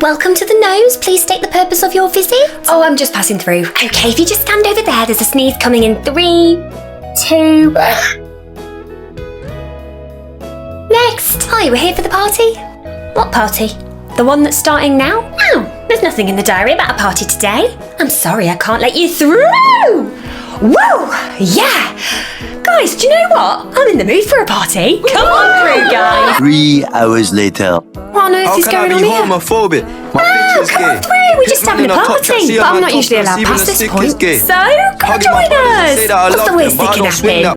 Welcome to the nose. Please state the purpose of your visit. Oh, I'm just passing through. Okay, if you just stand over there, there's a sneeze coming in 3, 2... Next. Hi, we're here for the party. What party? The one that's starting now? Oh, there's nothing in the diary about a party today. I'm sorry, I can't let you through. Whoa, yeah. Guys, do you know what? I'm in the mood for a party. Come on through, guys. 3 hours later. What on earth is going on here? homophobic? My Oh, come on through. We're just having a party. But I'm not usually allowed past this point. So, come join us. What's the worst that can happen?